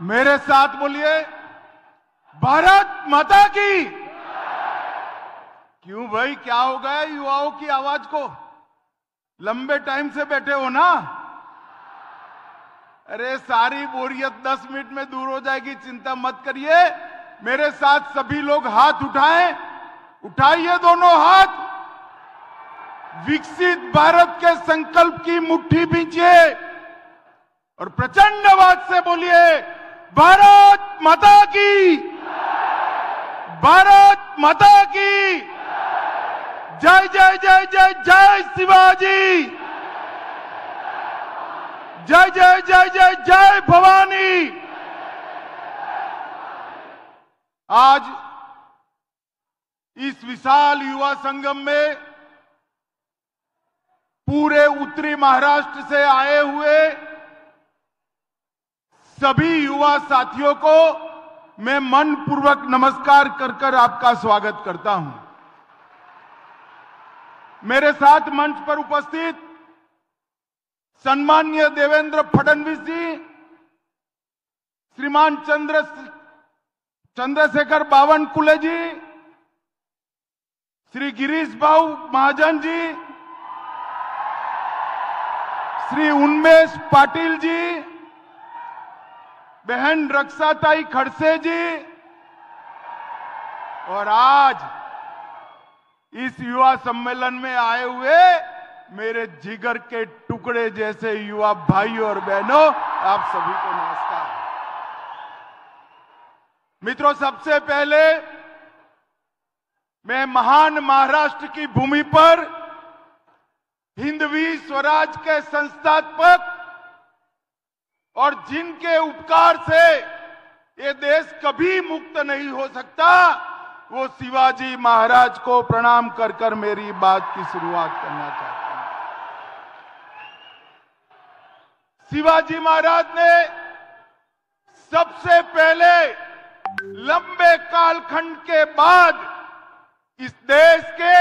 मेरे साथ बोलिए, भारत माता की। क्यों भाई, क्या हो गया युवाओं की आवाज को? लंबे टाइम से बैठे हो ना? अरे सारी बोरियत 10 मिनट में दूर हो जाएगी, चिंता मत करिए। मेरे साथ सभी लोग हाथ उठाएं, उठाइए दोनों हाथ। विकसित भारत के संकल्प की मुट्ठी भींचिए और प्रचंड आवाज से बोलिए, भारत माता की, भारत माता की। जय जय जय जय जय शिवाजी, जय जय जय जय जय भवानी। आज इस विशाल युवा संगम में पूरे उत्तरी महाराष्ट्र से आए हुए सभी युवा साथियों को मैं मन पूर्वक नमस्कार कर आपका स्वागत करता हूं। मेरे साथ मंच पर उपस्थित सम्माननीय देवेंद्र फडणवीस जी, श्रीमान चंद्रशेखर बावनकुळे जी, श्री गिरीश भाऊ महाजन जी, श्री उन्मेष पाटिल जी, बहन रक्षाताई खड़से जी, और आज इस युवा सम्मेलन में आए हुए मेरे जिगर के टुकड़े जैसे युवा भाइयों और बहनों, आप सभी को नमस्कार। मित्रों, सबसे पहले मैं महान महाराष्ट्र की भूमि पर हिंदवी स्वराज के संस्थापक और जिनके उपकार से ये देश कभी मुक्त नहीं हो सकता, वो शिवाजी महाराज को प्रणाम कर मेरी बात की शुरुआत करना चाहता हूं। शिवाजी महाराज ने सबसे पहले लंबे कालखंड के बाद इस देश के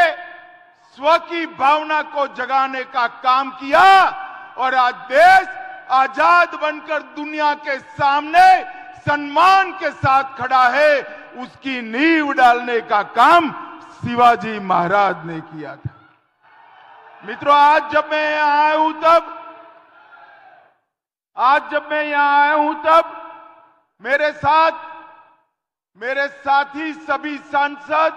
स्व की भावना को जगाने का काम किया और आज देश आजाद बनकर दुनिया के सामने सम्मान के साथ खड़ा है। उसकी नींव डालने का काम शिवाजी महाराज ने किया था। मित्रों, आज जब मैं यहां आया हूं तब मेरे साथी सभी सांसद,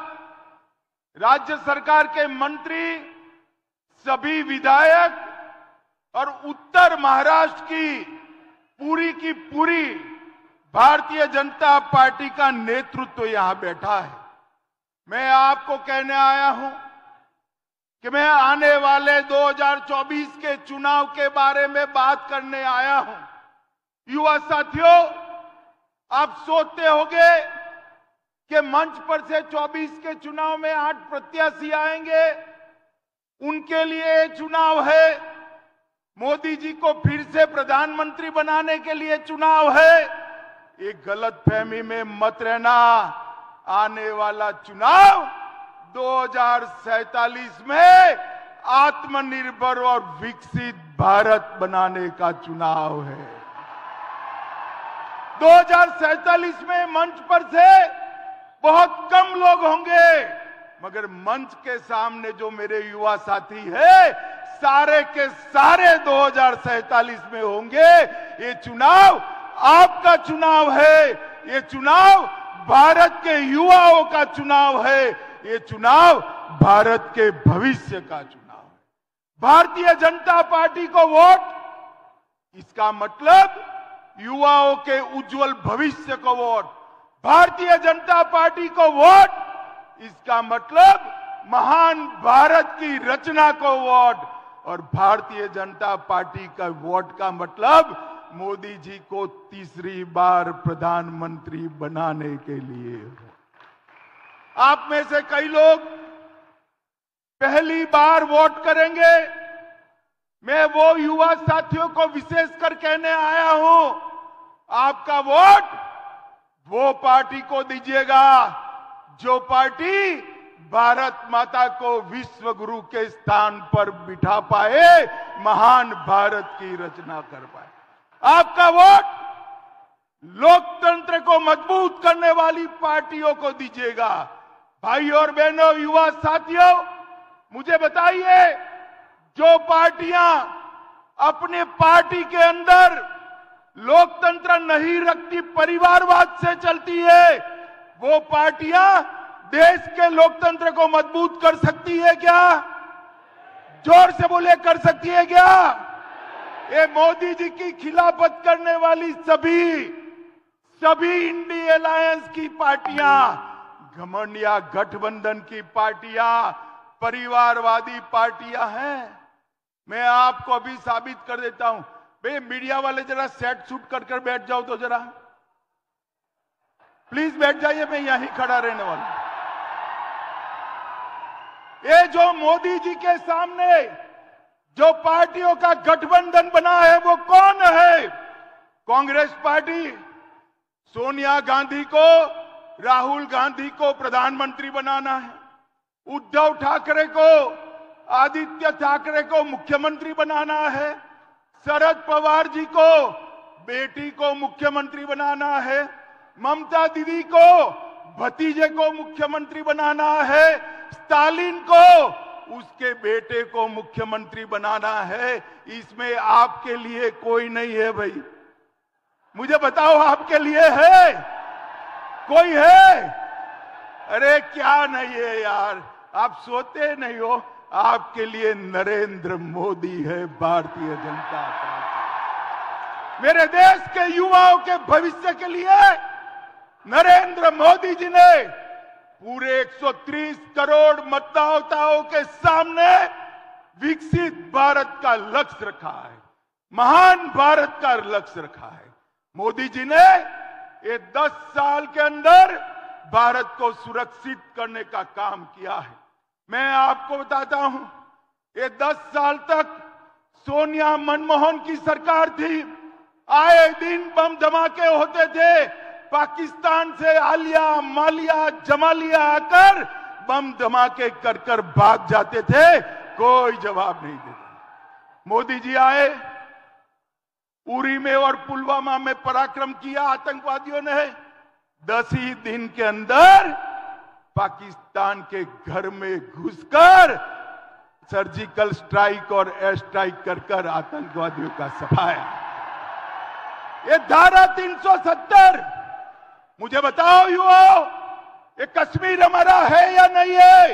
राज्य सरकार के मंत्री, सभी विधायक और उत्तर महाराष्ट्र की पूरी भारतीय जनता पार्टी का नेतृत्व यहां बैठा है। मैं आपको कहने आया हूं कि मैं आने वाले 2024 के चुनाव के बारे में बात करने आया हूं। युवा साथियों, आप सोचते होंगे कि मंच पर से 24 के चुनाव में 8 प्रत्याशी आएंगे, उनके लिए चुनाव है, मोदी जी को फिर से प्रधानमंत्री बनाने के लिए चुनाव है। एक गलतफहमी में मत रहना। आने वाला चुनाव 2047 में आत्मनिर्भर और विकसित भारत बनाने का चुनाव है। 2047 में मंच पर से बहुत कम लोग होंगे, मगर मंच के सामने जो मेरे युवा साथी है, सारे के सारे 2047 में होंगे। ये चुनाव आपका चुनाव है, ये चुनाव भारत के युवाओं का चुनाव है, ये चुनाव भारत के भविष्य का चुनाव है। भारतीय जनता पार्टी को वोट, इसका मतलब युवाओं के उज्जवल भविष्य को वोट। भारतीय जनता पार्टी को वोट, इसका मतलब महान भारत की रचना को वोट। और भारतीय जनता पार्टी का वोट का मतलब मोदी जी को तीसरी बार प्रधानमंत्री बनाने के लिए। आप में से कई लोग पहली बार वोट करेंगे। मैं वो युवा साथियों को विशेषकर कहने आया हूं, आपका वोट वो पार्टी को दीजिएगा जो पार्टी भारत माता को विश्व गुरु के स्थान पर बिठा पाए, महान भारत की रचना कर पाए। आपका वोट लोकतंत्र को मजबूत करने वाली पार्टियों को दीजिएगा। भाई और बहनों, युवा साथियों, मुझे बताइए, जो पार्टियां अपने पार्टी के अंदर लोकतंत्र नहीं रखती, परिवारवाद से चलती है, वो पार्टियां देश के लोकतंत्र को मजबूत कर सकती है क्या? जोर से बोले, कर सकती है क्या? ये मोदी जी की खिलाफत करने वाली सभी इंडी अलायंस की पार्टियां, घमंडिया गठबंधन की पार्टियां, परिवारवादी पार्टियां हैं। मैं आपको अभी साबित कर देता हूं। भाई मीडिया वाले जरा सेट सूट कर बैठ जाओ तो जरा, प्लीज बैठ जाइए, मैं यहीं खड़ा रहने वाला हूं। ये जो मोदी जी के सामने जो पार्टियों का गठबंधन बना है वो कौन है? कांग्रेस पार्टी सोनिया गांधी को, राहुल गांधी को प्रधानमंत्री बनाना है, उद्धव ठाकरे को, आदित्य ठाकरे को मुख्यमंत्री बनाना है, शरद पवार जी को बेटी को मुख्यमंत्री बनाना है, ममता दीदी को भतीजे को मुख्यमंत्री बनाना है, स्टालिन को उसके बेटे को मुख्यमंत्री बनाना है। इसमें आपके लिए कोई नहीं है भाई, मुझे बताओ, आपके लिए है? कोई है? अरे क्या नहीं है यार, आप सोते नहीं हो। आपके लिए नरेंद्र मोदी है, भारतीय जनता पार्टी। मेरे देश के युवाओं के भविष्य के लिए नरेंद्र मोदी जी ने पूरे 130 करोड़ मतदाताओं के सामने विकसित भारत का लक्ष्य रखा है, महान भारत का लक्ष्य रखा है। मोदी जी ने ये 10 साल के अंदर भारत को सुरक्षित करने का काम किया है। मैं आपको बताता हूं, ये 10 साल तक सोनिया मनमोहन की सरकार थी, आए दिन बम धमाके होते थे, पाकिस्तान से आलिया मालिया जमालिया आकर बम धमाके कर भाग जाते थे, कोई जवाब नहीं देता। मोदी जी आए, उरी में और पुलवामा में पराक्रम किया आतंकवादियों ने। 10 ही दिन के अंदर पाकिस्तान के घर में घुसकर सर्जिकल स्ट्राइक और एयर स्ट्राइक कर आतंकवादियों का सफाया। ये धारा 370, मुझे बताओ युवाओं, ये कश्मीर हमारा है या नहीं है?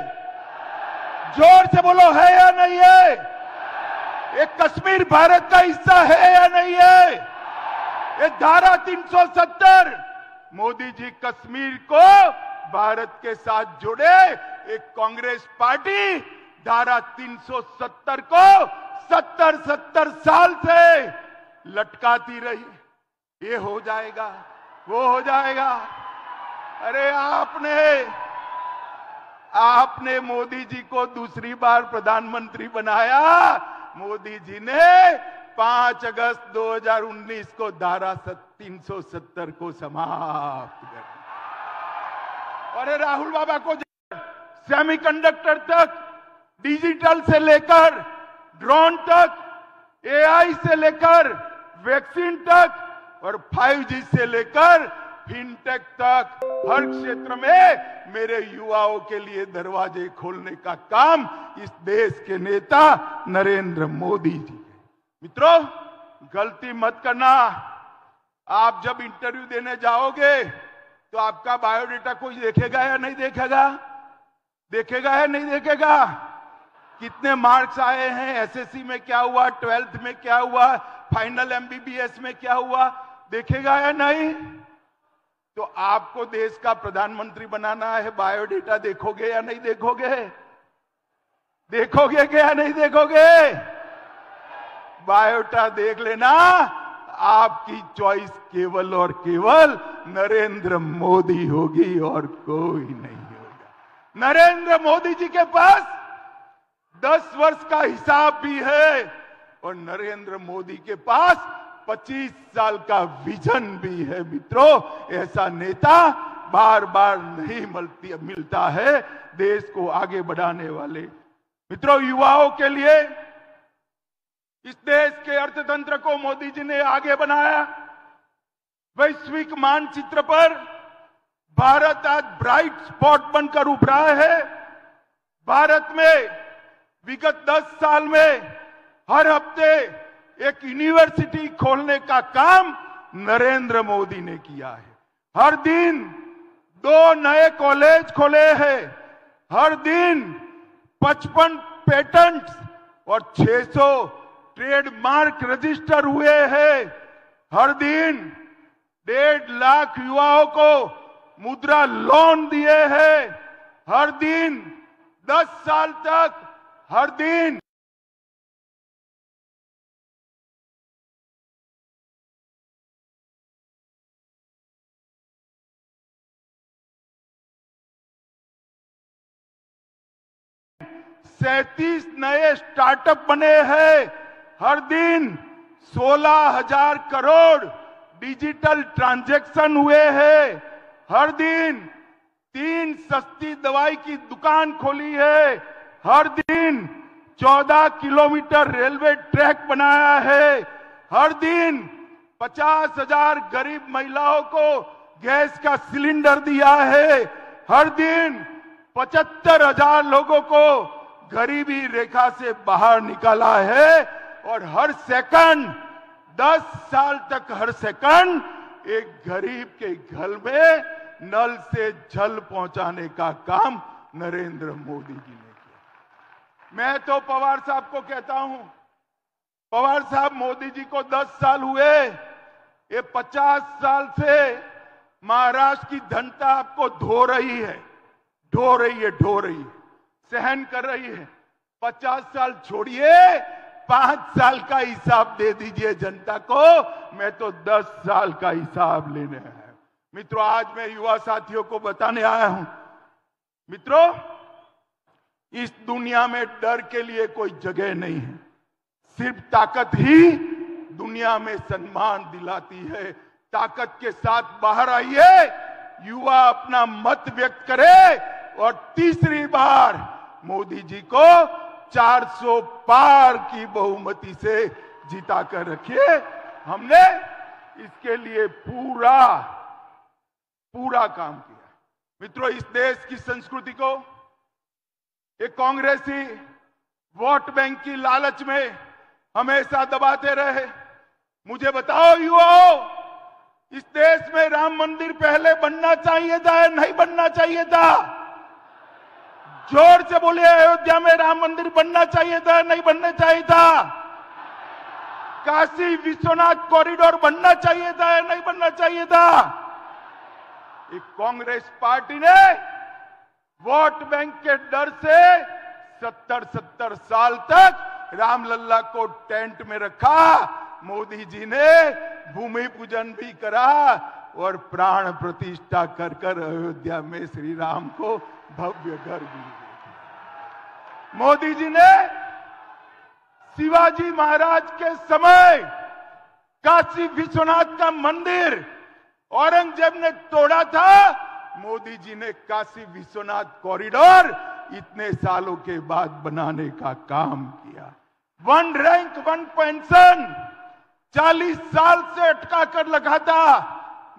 जोर से बोलो, है या नहीं है? ये कश्मीर भारत का हिस्सा है या नहीं है? ये धारा 370, मोदी जी कश्मीर को भारत के साथ जुड़े। एक कांग्रेस पार्टी धारा 370 को 70 साल से लटकाती रही। ये हो जाएगा, वो हो जाएगा। अरे आपने मोदी जी को दूसरी बार प्रधानमंत्री बनाया। मोदी जी ने 5 अगस्त 2019 को धारा 370 को समाप्त कर दिया। और राहुल बाबा को सेमीकंडक्टर तक, डिजिटल से लेकर ड्रोन तक, एआई से लेकर वैक्सीन तक और 5G से लेकर फिनटेक तक हर क्षेत्र में मेरे युवाओं के लिए दरवाजे खोलने का काम इस देश के नेता नरेंद्र मोदी जी है। मित्रों, गलती मत करना। आप जब इंटरव्यू देने जाओगे तो आपका बायोडेटा कोई देखेगा या नहीं देखेगा? देखेगा या नहीं देखेगा? कितने मार्क्स आए हैं, एसएससी में क्या हुआ, 12th में क्या हुआ, फाइनल एमबीबीएस में क्या हुआ, देखेगा या नहीं? तो आपको देश का प्रधानमंत्री बनाना है, बायोडेटा देखोगे या नहीं देखोगे? देखोगे क्या नहीं देखोगे? बायोडेटा देख लेना। आपकी चॉइस केवल और केवल नरेंद्र मोदी होगी और कोई नहीं होगा। नरेंद्र मोदी जी के पास 10 वर्ष का हिसाब भी है और नरेंद्र मोदी के पास 25 साल का विजन भी है। मित्रों, ऐसा नेता बार बार नहीं मिलता है देश को आगे बढ़ाने वाले। मित्रों, युवाओं के लिए इस देश के अर्थतंत्र को मोदी जी ने आगे बनाया। वैश्विक मानचित्र पर भारत आज ब्राइट स्पॉट बनकर उभरा है। भारत में विगत 10 साल में हर हफ्ते एक यूनिवर्सिटी खोलने का काम नरेंद्र मोदी ने किया है। हर दिन 2 नए कॉलेज खोले हैं। हर दिन 55 पेटेंट्स और 600 ट्रेडमार्क रजिस्टर हुए हैं। हर दिन 1.5 लाख युवाओं को मुद्रा लोन दिए हैं। हर दिन 10 साल तक हर दिन सैंतीस नए स्टार्टअप बने हैं। हर दिन 16,000 करोड़ डिजिटल ट्रांजैक्शन हुए हैं। हर दिन 3 सस्ती दवाई की दुकान खोली है। हर दिन 14 किलोमीटर रेलवे ट्रैक बनाया है। हर दिन 50,000 गरीब महिलाओं को गैस का सिलेंडर दिया है। हर दिन 75,000 लोगों को गरीबी रेखा से बाहर निकाला है। और हर सेकंड 10 साल तक हर सेकंड एक गरीब के घर में नल से जल पहुंचाने का काम नरेंद्र मोदी जी ने किया। मैं तो पवार साहब को कहता हूं, पवार साहब मोदी जी को 10 साल हुए, ये 50 साल से महाराष्ट्र की जनता आपको ढो रही है, सहन कर रही है। 50 साल छोड़िए, 5 साल का हिसाब दे दीजिए जनता को। मैं तो 10 साल का हिसाब लेने आया हूं। मित्रों, आज मैं युवा साथियों को बताने आया हूं, मित्रों, इस दुनिया में डर के लिए कोई जगह नहीं है। सिर्फ ताकत ही दुनिया में सम्मान दिलाती है। ताकत के साथ बाहर आइए, युवा अपना मत व्यक्त करे और तीसरी बार मोदी जी को 400 पार की बहुमति से जिताकर रखिए। हमने इसके लिए पूरा काम किया। मित्रों, इस देश की संस्कृति को एक कांग्रेसी वोट बैंक की लालच में हमेशा दबाते रहे। मुझे बताओ युवाओं, इस देश में राम मंदिर पहले बनना चाहिए था या नहीं बनना चाहिए था? जोर से बोलिए, अयोध्या में राम मंदिर बनना चाहिए था, नहीं बनना चाहिए था? काशी विश्वनाथ कॉरिडोर बनना चाहिए था या नहीं बनना चाहिए था? एक कांग्रेस पार्टी ने वोट बैंक के डर से 70 साल तक रामलल्ला को टेंट में रखा। मोदी जी ने भूमि पूजन भी करा और प्राण प्रतिष्ठा कर कर अयोध्या में श्री राम को भव्य घर भी दिया। मोदी जी ने शिवाजी महाराज के समय काशी विश्वनाथ का मंदिर औरंगजेब ने तोड़ा था, मोदी जी ने काशी विश्वनाथ कॉरिडोर इतने सालों के बाद बनाने का काम किया। 1 रैंक 1 पेंशन 40 साल से अटका कर लगा था,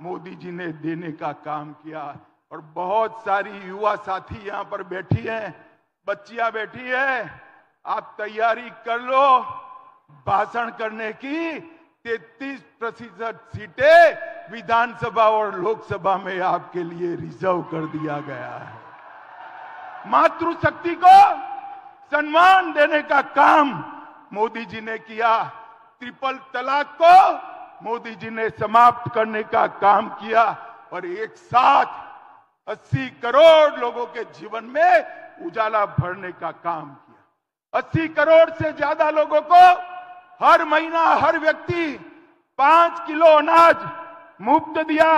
मोदी जी ने देने का काम किया। और बहुत सारी युवा साथी यहां पर बैठी हैं, बच्चियां बैठी है, आप तैयारी कर लो। भाषण करने की 33% सीटें विधानसभा और लोकसभा में आपके लिए रिजर्व कर दिया गया है। मातृशक्ति को सम्मान देने का काम मोदी जी ने किया। ट्रिपल तलाक को मोदी जी ने समाप्त करने का काम किया और एक साथ 80 करोड़ लोगों के जीवन में उजाला भरने का काम किया। 80 करोड़ से ज्यादा लोगों को हर महीना हर व्यक्ति 5 किलो अनाज मुफ्त दिया।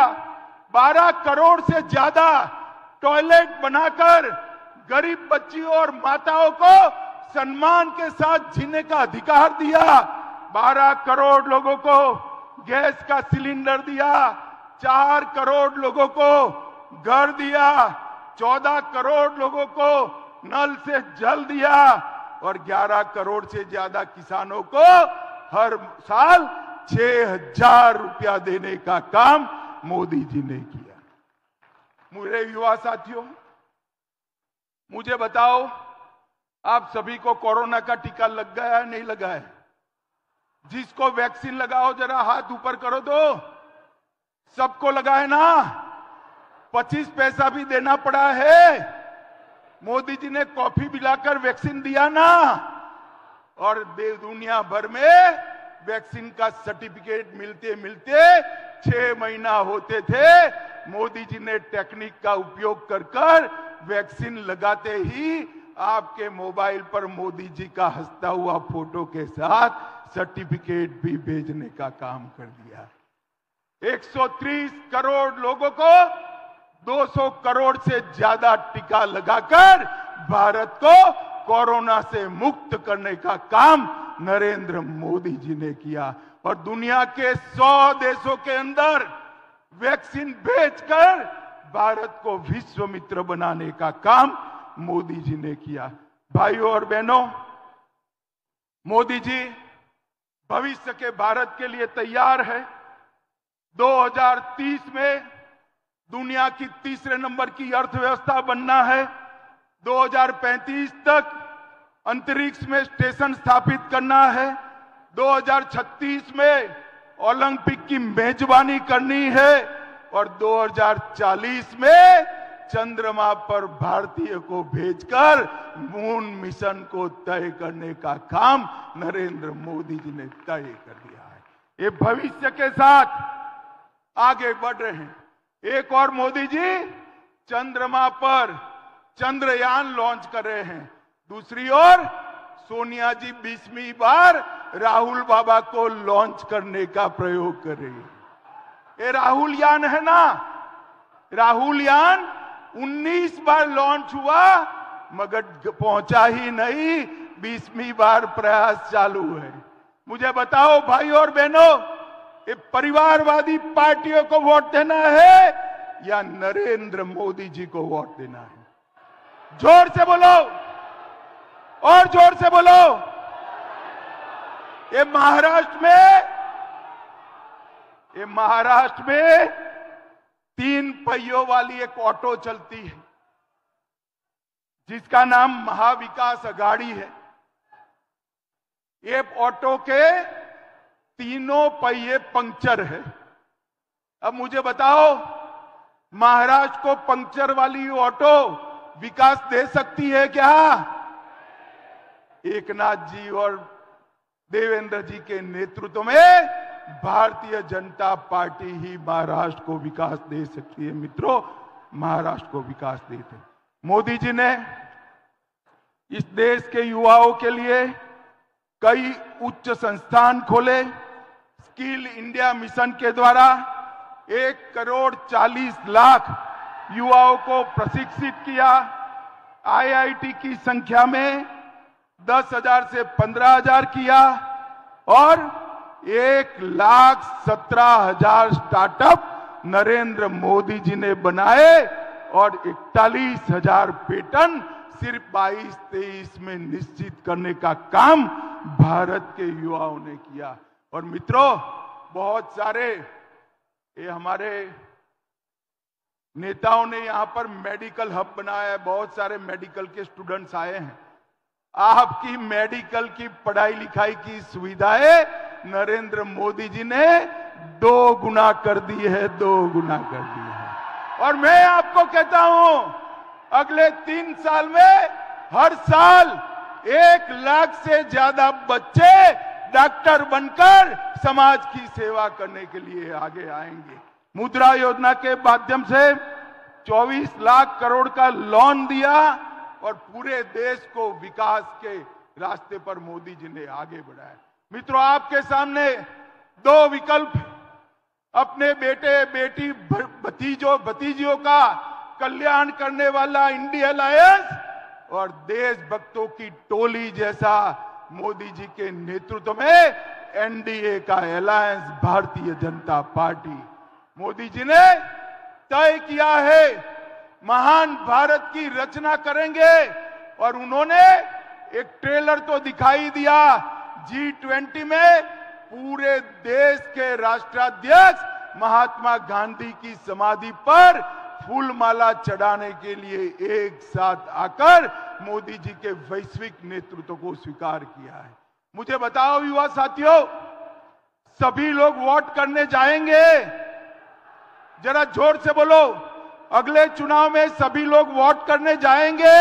12 करोड़ से ज्यादा टॉयलेट बनाकर गरीब बच्चियों और माताओं को सम्मान के साथ जीने का अधिकार दिया। 12 करोड़ लोगों को गैस का सिलेंडर दिया। 4 करोड़ लोगों को घर दिया। 14 करोड़ लोगों को नल से जल दिया और 11 करोड़ से ज्यादा किसानों को हर साल 6,000 रुपया देने का काम मोदी जी ने किया। मेरे युवा साथियों, मुझे बताओ, आप सभी को कोरोना का टीका लग गया है नहीं लगा है? जिसको वैक्सीन लगाओ जरा हाथ ऊपर करो तो। सबको लगा है ना? 25 पैसा भी देना पड़ा है। मोदी जी ने कॉफी पिलाकर वैक्सीन दिया ना। और दुनिया भर में वैक्सीन का सर्टिफिकेट मिलते मिलते 6 महीना होते थे। मोदी जी ने टेक्निक का उपयोग कर वैक्सीन लगाते ही आपके मोबाइल पर मोदी जी का हंसता हुआ फोटो के साथ सर्टिफिकेट भी भेजने का काम कर दिया। 130 करोड़ लोगों को 200 करोड़ से ज्यादा टीका लगाकर भारत को कोरोना से मुक्त करने का काम नरेंद्र मोदी जी ने किया। और दुनिया के 100 देशों के अंदर वैक्सीन भेजकर भारत को विश्व मित्र बनाने का काम मोदी जी ने किया। भाइयों और बहनों, मोदी जी भविष्य के भारत के लिए तैयार है। 2030 में दुनिया की तीसरे नंबर की अर्थव्यवस्था बनना है। 2035 तक अंतरिक्ष में स्टेशन स्थापित करना है। 2036 में ओलंपिक की मेजबानी करनी है और 2040 में चंद्रमा पर भारतीय को भेजकर मून मिशन को तय करने का काम नरेंद्र मोदी जी ने तय कर दिया है। ये भविष्य के साथ आगे बढ़ रहे हैं। एक और मोदी जी चंद्रमा पर चंद्रयान लॉन्च कर रहे हैं। दूसरी ओर सोनिया जी 20वीं बार राहुल बाबा को लॉन्च करने का प्रयोग कर रही है। ये राहुल यान है ना, राहुल यान 19 बार लॉन्च हुआ मगर पहुंचा ही नहीं। 20वीं बार प्रयास चालू है। मुझे बताओ भाई और बहनों, ये परिवारवादी पार्टियों को वोट देना है या नरेंद्र मोदी जी को वोट देना है? जोर से बोलो और जोर से बोलो। ये महाराष्ट्र में 3 पहियों वाली एक ऑटो चलती है जिसका नाम महाविकास अघाड़ी है। ये ऑटो के तीनों पहिए पंक्चर है। अब मुझे बताओ, महाराष्ट्र को पंक्चर वाली ऑटो विकास दे सकती है क्या? एकनाथ जी और देवेंद्र जी के नेतृत्व में भारतीय जनता पार्टी ही महाराष्ट्र को विकास दे सकती है। मित्रों, महाराष्ट्र को विकास देते। मोदी जी ने इस देश के युवाओं के लिए कई उच्च संस्थान खोले। स्किल इंडिया मिशन के द्वारा 1,40,00,000 युवाओं को प्रशिक्षित किया। आईआईटी की संख्या में 10,000 से 15,000 किया और 1,17,000 स्टार्टअप नरेंद्र मोदी जी ने बनाए और 41,000 पेटेंट सिर्फ 22-23 में निश्चित करने का काम भारत के युवाओं ने किया। और मित्रों, बहुत सारे ये हमारे नेताओं ने यहां पर मेडिकल हब बनाया है। बहुत सारे मेडिकल के स्टूडेंट्स आए हैं। आपकी मेडिकल की पढ़ाई लिखाई की सुविधाएं नरेंद्र मोदी जी ने 2 गुना कर दी है, 2 गुना कर दी है। और मैं आपको कहता हूं, अगले 3 साल में हर साल 1 लाख से ज्यादा बच्चे डॉक्टर बनकर समाज की सेवा करने के लिए आगे आएंगे। मुद्रा योजना के माध्यम से 24 लाख करोड़ का लोन दिया और पूरे देश को विकास के रास्ते पर मोदी जी ने आगे बढ़ाया। मित्रों, आपके सामने 2 विकल्प, अपने बेटे बेटी भतीजियों का कल्याण करने वाला इंडिया अलायंस और देशभक्तों की टोली जैसा मोदी जी के नेतृत्व में एनडीए का अलायंस भारतीय जनता पार्टी। मोदी जी ने तय किया है महान भारत की रचना करेंगे और उन्होंने एक ट्रेलर तो दिखाई दिया। G20 में पूरे देश के राष्ट्राध्यक्ष महात्मा गांधी की समाधि पर फूलमाला चढ़ाने के लिए एक साथ आकर मोदी जी के वैश्विक नेतृत्व को स्वीकार किया है। मुझे बताओ युवा साथियों, सभी लोग वोट करने जाएंगे? जरा जोर से बोलो, अगले चुनाव में सभी लोग वोट करने जाएंगे?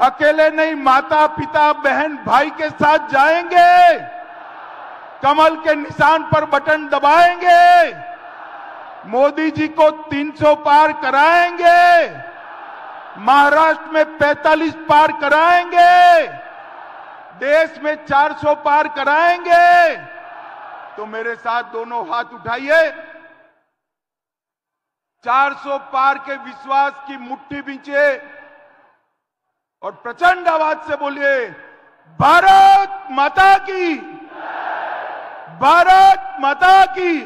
अकेले नहीं, माता पिता बहन भाई के साथ जाएंगे? कमल के निशान पर बटन दबाएंगे? मोदी जी को 300 पार कराएंगे? महाराष्ट्र में 45 पार कराएंगे? देश में 400 पार कराएंगे? तो मेरे साथ दोनों हाथ उठाइए, 400 पार के विश्वास की मुट्ठी बींचे और प्रचंड आवाज से बोलिए, भारत माता की, भारत माता की,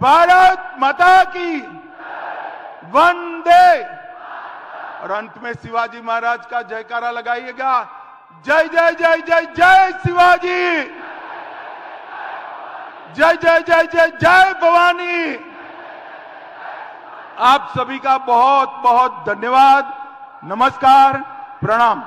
भारत माता की, वंदे। और अंत में शिवाजी महाराज का जयकारा लगाइएगा, जय जय जय जय जय शिवाजी, जय जय जय जय जय भवानी। आप सभी का बहुत बहुत धन्यवाद। नमस्कार, प्रणाम।